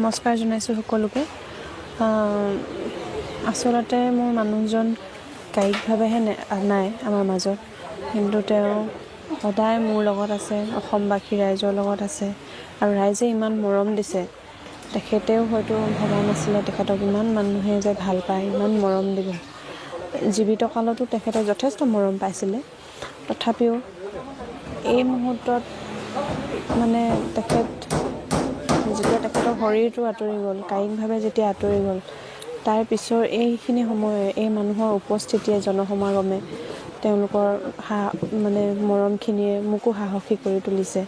নমস্কাৰ জনাইছোঁ সকলোকে। আচলতে মোৰ মানুহজন কায়িকভাৱেহে নাই আমাৰ মাজত, কিন্তু তেওঁ সদায় মোৰ লগত আছে, অসমবাসী ৰাইজৰ লগত আছে আৰু ৰাইজে ইমান মৰম দিছে। তেখেতেও হয়তো ভবা নাছিলে তেখেতক ইমান মানুহে যে ভাল পায়, ইমান মৰম দিব। জীৱিত কালতো তেখেতে যথেষ্ট মৰম পাইছিলে, তথাপিও এই মুহূৰ্তত মানে যেতিয়া তেখেতৰ শৰীৰটো আঁতৰি গ'ল, কায়িকভাৱে যেতিয়া আঁতৰি গ'ল, তাৰ পিছৰ এইখিনি সময়ে এই মানুহৰ উপস্থিতিয়ে, জনসমাগমে তেওঁলোকৰ মৰমখিনিয়ে মোকো সাহসী কৰি তুলিছে।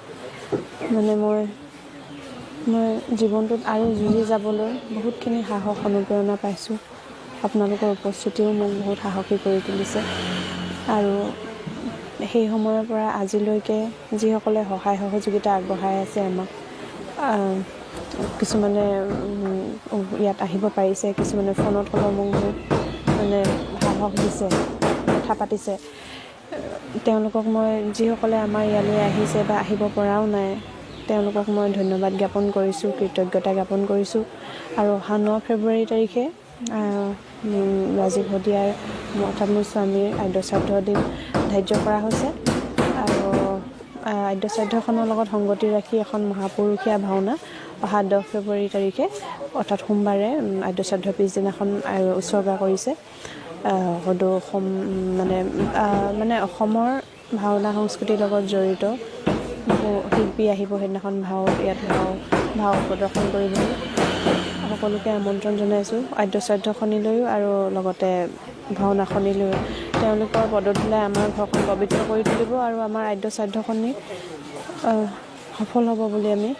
মই জীৱনটোত আৰু যুঁজি যাবলৈ বহুতখিনি সাহস অনুপ্ৰেৰণা পাইছোঁ। আপোনালোকৰ উপস্থিতিও মোক বহুত সাহসী কৰি তুলিছে আৰু সেই সময়ৰ পৰা আজিলৈকে যিসকলে সহায় সহযোগিতা আগবঢ়াই আছে আমাক, কিছুমানে ইয়াত আহিব পাৰিছে, কিছুমানে ফোনত হ'লেও মোক সাহস দিছে, কথা পাতিছে। তেওঁলোকক মই, যিসকলে আমাৰ ইয়ালৈ আহিছে বা আহিব পৰাও নাই, তেওঁলোকক মই ধন্যবাদ জ্ঞাপন কৰিছোঁ, কৃতজ্ঞতা জ্ঞাপন কৰিছোঁ। আৰু অহা 9 ফেব্ৰুৱাৰী তাৰিখে ৰাজীৱ শদিয়াৰ অৰ্থাৎ মোৰ স্বামীৰ আদ্য শ্ৰাদ্ধ দিন ধাৰ্য কৰা হৈছে আৰু আদ্য শ্ৰাদ্ধখনৰ লগত সংগতি ৰাখি এখন মহাপুৰুষীয়া ভাওনা অহা 10 ফেব্ৰুৱাৰী তাৰিখে অৰ্থাৎ সোমবাৰে আদ্য শ্ৰাদ্ধৰ পিছদিনাখন উৎসৰ্গা কৰিছে। সদৌ অসম অসমৰ ভাওনা সংস্কৃতিৰ লগত জড়িত বহু শিল্পী আহিব সেইদিনাখন ভাও প্ৰদৰ্শন কৰিবলৈ। সকলোকে আমন্ত্ৰণ জনাইছোঁ আদ্য শ্ৰাদ্ধখনিলৈও আৰু লগতে ভাওনাখনিলৈ। তেওঁলোকৰ পদধূলাই আমাৰ ঘৰখন পবিত্ৰ কৰি তুলিব আৰু আমাৰ আদ্য শ্ৰাদ্ধখনি সফল হ'ব বুলি আমি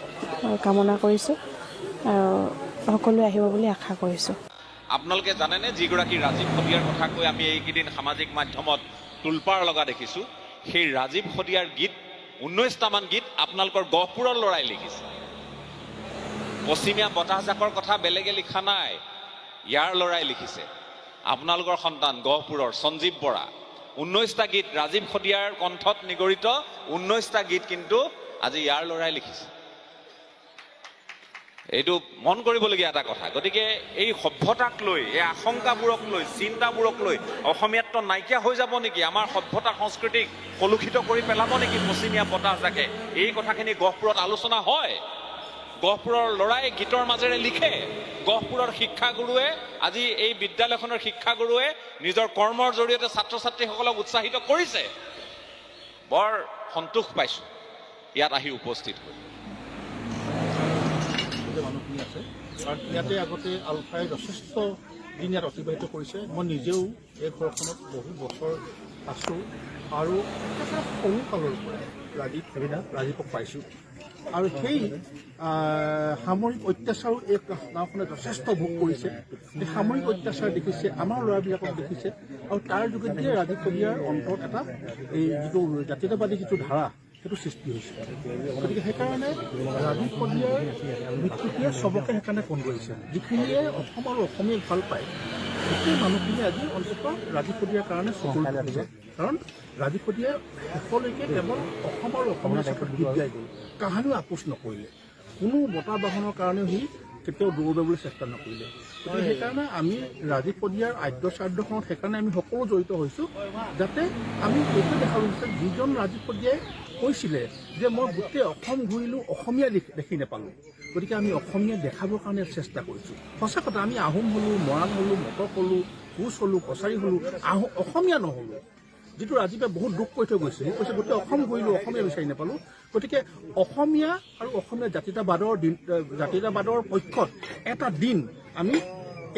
কামনা কৰিছোঁ আৰু সকলোৱে আহিব বুলি আশা কৰিছোঁ। আপোনালোকে জানেনে, যিগৰাকী ৰাজীৱ শদিয়াৰ কথা কৈ আমি এইকেইদিন সামাজিক মাধ্যমত তোলপাৰ লগা দেখিছোঁ, সেই ৰাজীৱ শদিয়াৰ গীত 19টামান গীত আপোনালোকৰ গহপুৰৰ ল'ৰাই লিখিছে। পশ্চিমীয়া বতাহজাকৰ কথা বেলেগে লিখা নাই, ইয়াৰ ল'ৰাই লিখিছে। আপোনালোকৰ সন্তান গহপুৰৰ সঞ্জীৱ বৰা 19টা গীত ৰাজীৱ শদিয়াৰ কণ্ঠত নিগৰিত 19টা গীত কিন্তু আজি ইয়াৰ ল'ৰাই লিখিছে। এইটো মন কৰিবলগীয়া এটা কথা। গতিকে এই সভ্যতাক লৈ, এই আশংকাবোৰক লৈ, চিন্তাবোৰক লৈ অসমীয়াত্ব নাইকিয়া হৈ যাব নেকি, আমাৰ সভ্যতা সংস্কৃতিক কলুষিত কৰি পেলাব নেকি পশ্চিমীয়া বতাহজাকে, এই কথাখিনি গহপুৰত আলোচনা হয়। গহপুৰৰ ল'ৰাই গীতৰ মাজেৰে লিখে। গহপুৰৰ শিক্ষাগুৰুৱে, আজি এই বিদ্যালয়খনৰ শিক্ষাগুৰুৱে নিজৰ কৰ্মৰ জৰিয়তে ছাত্ৰ ছাত্ৰীসকলক উৎসাহিত কৰিছে। বৰ সন্তোষ পাইছোঁ ইয়াত আহি উপস্থিত হৈ। মানুহখিনি আছে কাৰণ ইয়াতে আগতে আলফাই যথেষ্ট দিন ইয়াত অতিবাহিত কৰিছে। মই নিজেও এই ঘৰখনত বহু বছৰ আছোঁ আৰু সৰু কালৰ পৰা ৰাজীৱক পাইছোঁ আৰু সেই সামৰিক অত্যাচাৰো এই গাঁওখনে যথেষ্ট ভোগ কৰিছে। এই সামৰিক অত্যাচাৰ দেখিছে, আমাৰ ল'ৰাবিলাকক দেখিছে আৰু তাৰ যোগেদিয়ে ৰাজীৱ শদিয়াৰ অন্তৰত এটা এই যিটো জাতীয়তাবাদী যিটো ধাৰা সেইটো সৃষ্টি হৈছে। গতিকে সেইকাৰণে ৰাজীৱ শদিয়াৰ মৃত্যুটিয়ে চবকে সেইকাৰণে ফোন কৰিছে। যিখিনিয়ে অসম আৰু অসমীয়াক ভাল পায় সেই মানুহখিনি আজি অন্তত ৰাজীৱ শদিয়াৰ কাৰণে চকুৰ দিছে। কাৰণ ৰাজীৱ শদিয়াই শেষলৈকে কেৱল অসম আৰু অসমীয়া ক্ষেত্ৰত গীত গাই গ'ল, কাহানিও আপোচ নকৰিলে, কোনো বঁটা বাহনৰ কাৰণেও সি কেতিয়াও দৌৰাবলৈ চেষ্টা নকৰিলে। গতিকে সেইকাৰণে আমি ৰাজীৱ শদিয়াৰ আদ্য শ্ৰাদ্ধখনত সেইকাৰণে আমি সকলো জড়িত হৈছোঁ, যাতে আমি এইটো দেখা গৈছে যিজন ৰাজীৱ শদিয়াই কৈছিলে যে মই গোটেই অসম ঘূৰিলোঁ, অসমীয়া দেখি নাপালোঁ। গতিকে আমি অসমীয়া দেখাবৰ কাৰণে চেষ্টা কৰিছোঁ। সঁচা কথা, আমি আহোম হ'লোঁ, মৰাণ হ'লোঁ, মটক হ'লোঁ, কোচ হ'লোঁ, কছাৰী হ'লোঁ, অসমীয়া নহ'লোঁ। যিটো ৰাজীৱে বহুত দুখ কৰি থৈ গৈছে, সি কৈছে গোটেই অসম ঘূৰিলোঁ, অসমীয়া বিচাৰি নাপালোঁ। গতিকে অসমীয়া আৰু অসমীয়া জাতীয়তাবাদৰ পক্ষত এটা দিন আমি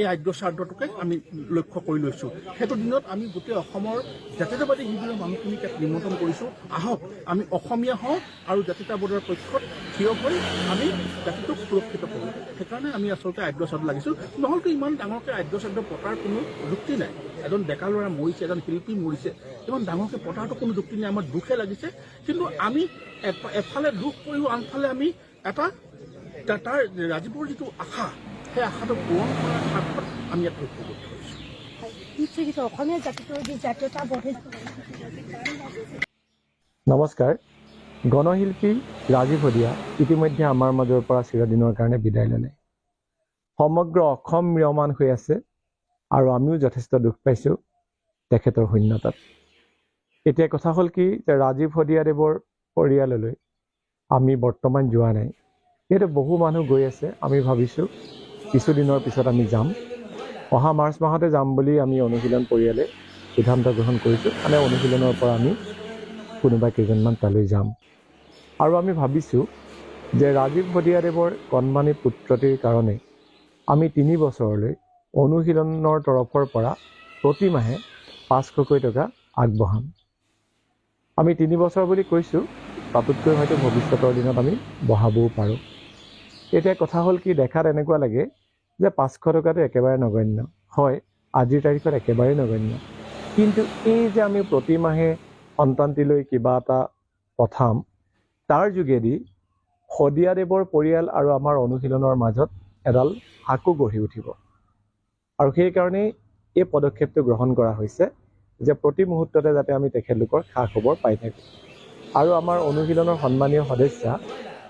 এই আদ্য শ্ৰাদ্ধটোকে আমি লক্ষ্য কৰি লৈছোঁ। সেইটো দিনত আমি গোটেই অসমৰ জাতীয়তাবাদী যিবিলাক মানুহখিনিক নিমন্ত্ৰণ কৰিছোঁ, আহক আমি অসমীয়া হওঁ আৰু জাতীয়তাবাদৰ পক্ষত থিয় হৈ আমি জাতিটোক সুৰক্ষিত কৰোঁ। সেইকাৰণে আমি আচলতে আদ্য শ্ৰাদ্ধ লাগিছোঁ। নহ'লেতো ইমান ডাঙৰকৈ আদ্য শ্ৰাদ্ধ পতাৰ কোনো যুক্তি নাই। এজন ডেকা ল'ৰা মৰিছে, এজন শিল্পী মৰিছে, ইমান ডাঙৰকৈ পতাৰতো কোনো যুক্তি নাই। আমাৰ দুখে লাগিছে, কিন্তু আমি এফালে দুখ কৰিও আনফালে আমি এটা তাৰ ৰাজীৱৰ যিটো আশা, সেই আশাটো পূৰণ কৰাৰ স্বাৰ্থত আমি ইয়াত ঐক্যবদ্ধ হৈছোঁ। নমস্কাৰ। গণশিল্পী ৰাজীৱ শদিয়া ইতিমধ্যে আমাৰ মাজৰ পৰা চিৰদিনৰ কাৰণে বিদায় ল'লে। সমগ্ৰ অসম ম্ৰিয়মান হৈ আছে আৰু আমিও যথেষ্ট দুখ পাইছোঁ তেখেতৰ শূন্যতাত। এতিয়া কথা হ'ল কি যে ৰাজীৱ শদিয়াদেৱৰ পৰিয়াললৈ আমি বৰ্তমান যোৱা নাই। ইয়াতে বহু মানুহ গৈ আছে। আমি ভাবিছোঁ কিছুদিনৰ পিছত আমি যাম। অহা মাৰ্চ মাহতে যাম বুলি আমি অনুশীলন পৰিয়ালে সিদ্ধান্ত গ্ৰহণ কৰিছোঁ। মানে অনুশীলনৰ পৰা আমি কোনোবা কেইজনমান তালৈ যাম। আৰু আমি ভাবিছোঁ যে ৰাজীৱ শদিয়াদেৱৰ কণমানি পুত্ৰটিৰ কাৰণে আমি 3 বছৰলৈ অনুশীলনৰ তৰফৰ পৰা প্ৰতি মাহে 500কৈ টকা আগবঢ়াম। আমি 3 বছৰ বুলি কৈছোঁ, তাতোতকৈ হয়তো ভৱিষ্যতৰ দিনত আমি বঢ়াবও পাৰোঁ। এতিয়া কথা হ'ল কি, দেখাত এনেকুৱা লাগে যে 500 টকাটো একেবাৰে নগণ্য। হয়, আজিৰ তাৰিখত একেবাৰে নগণ্য। কিন্তু এই যে আমি প্ৰতি মাহে সন্তানটিলৈ কিবা এটা পঠাম, তাৰ যোগেদি শদিয়াদেৱৰ পৰিয়াল আৰু আমাৰ অনুশীলনৰ মাজত এডাল হাকো গঢ়ি উঠিব। আৰু সেইকাৰণেই এই পদক্ষেপটো গ্ৰহণ কৰা হৈছে যে প্ৰতি মুহূৰ্ততে যাতে আমি তেখেতলোকৰ খা খবৰ পাই থাকোঁ। আৰু আমাৰ অনুশীলনৰ সন্মানীয় সদস্যা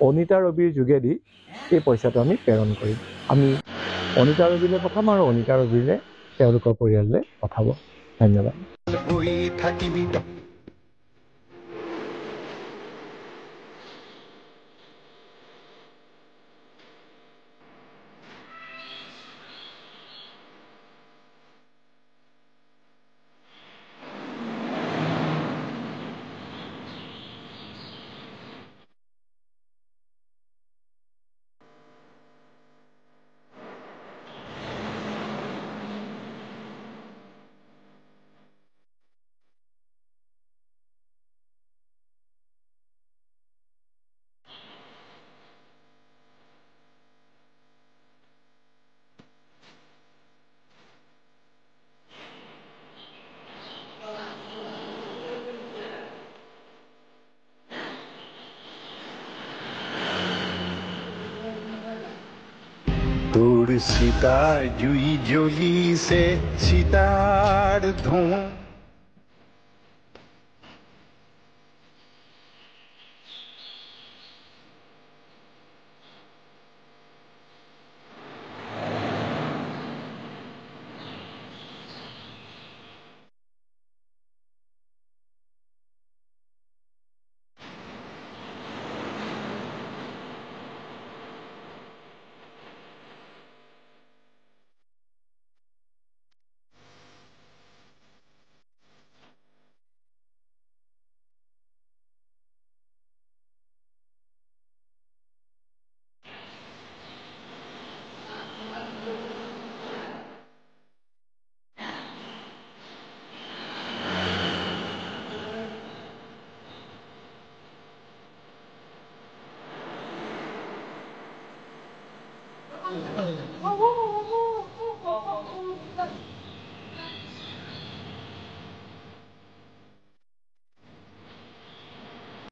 অনিতা ৰবিৰ যোগেদি এই পইচাটো আমি প্ৰেৰণ কৰিম। আমি অনিতা ৰবিলৈ পঠাম আৰু অনিতা ৰবিৰে তেওঁলোকৰ পৰিয়াললৈ পঠাব। ধন্যবাদ। তোৰ সীতাৰ জুই জ্বলিছে সীতাৰ ধোঁয়া